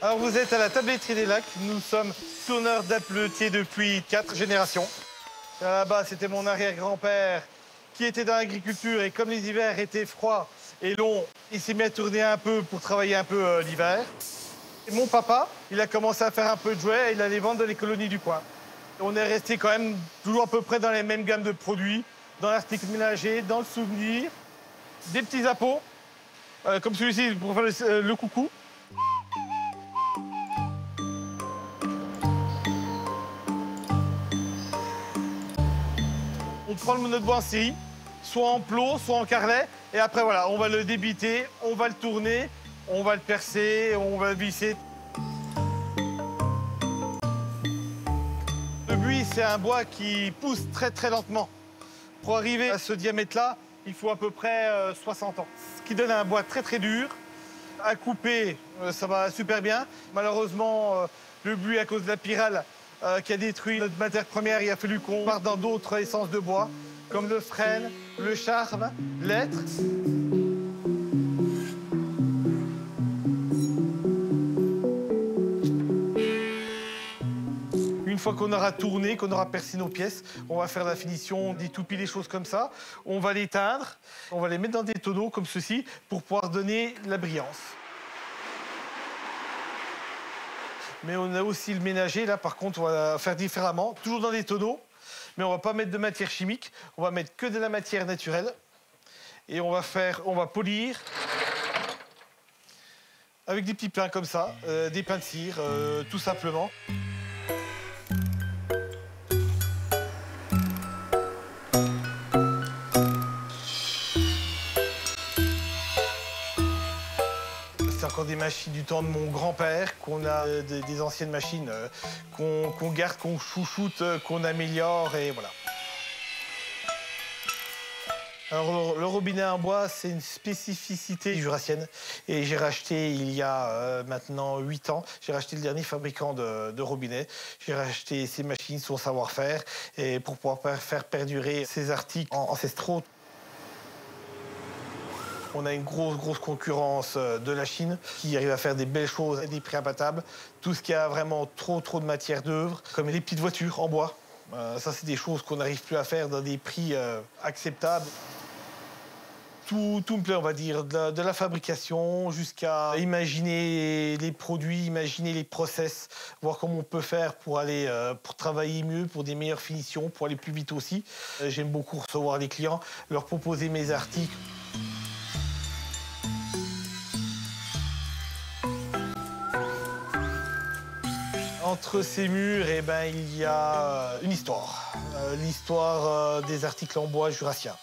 Alors vous êtes à la Tabletterie des Lacs. Nous sommes tourneurs d'appeletiers depuis 4 générations. Là-bas, c'était mon arrière-grand-père qui était dans l'agriculture et comme les hivers étaient froids et longs, il s'est mis à tourner un peu pour travailler un peu l'hiver. Et mon papa, il a commencé à faire un peu de jouets et il allait vendre dans les colonies du coin. On est resté quand même toujours à peu près dans les mêmes gammes de produits, dans l'article ménager, dans le souvenir, des petits appos, comme celui-ci pour faire le coucou. On prend le mono de bois en série, soit en plot, soit en carrelet, et après voilà, on va le débiter, on va le tourner, on va le percer, on va le visser. Le buis, c'est un bois qui pousse très lentement. Pour arriver à ce diamètre-là, il faut à peu près 60 ans. Ce qui donne un bois très dur. À couper, ça va super bien. Malheureusement, le buis, à cause de la pyrale qui a détruit notre matière première, il a fallu qu'on parte dans d'autres essences de bois, comme le frêne, le charme, l'hêtre. Une fois qu'on aura tourné, qu'on aura percé nos pièces, on va faire la finition, des toupies, des choses comme ça. On va les teindre, on va les mettre dans des tonneaux comme ceci pour pouvoir donner la brillance. Mais on a aussi le ménager, là par contre on va faire différemment, toujours dans des tonneaux, mais on va pas mettre de matière chimique, on va mettre que de la matière naturelle. Et on va polir avec des petits pains comme ça, des pains de cire, tout simplement. C'est encore des machines du temps de mon grand-père, qu'on a des anciennes machines qu'on garde, qu'on chouchoute, qu'on améliore et voilà. Alors le robinet en bois, c'est une spécificité jurassienne et j'ai racheté il y a maintenant 8 ans, j'ai racheté le dernier fabricant de robinet. J'ai racheté ses machines, son savoir-faire et pour pouvoir faire perdurer ces articles ancestraux. On a une grosse concurrence de la Chine qui arrive à faire des belles choses à des prix imbattables. Tout ce qui a vraiment trop de matière d'œuvre, comme les petites voitures en bois. Ça, c'est des choses qu'on n'arrive plus à faire dans des prix acceptables. Tout me plaît, on va dire, de la fabrication jusqu'à imaginer les produits, imaginer les process, voir comment on peut faire pour aller pour travailler mieux, pour des meilleures finitions, pour aller plus vite aussi. J'aime beaucoup recevoir les clients, leur proposer mes articles. Entre ces murs, eh ben, il y a une histoire. L'histoire des articles en bois jurassiens.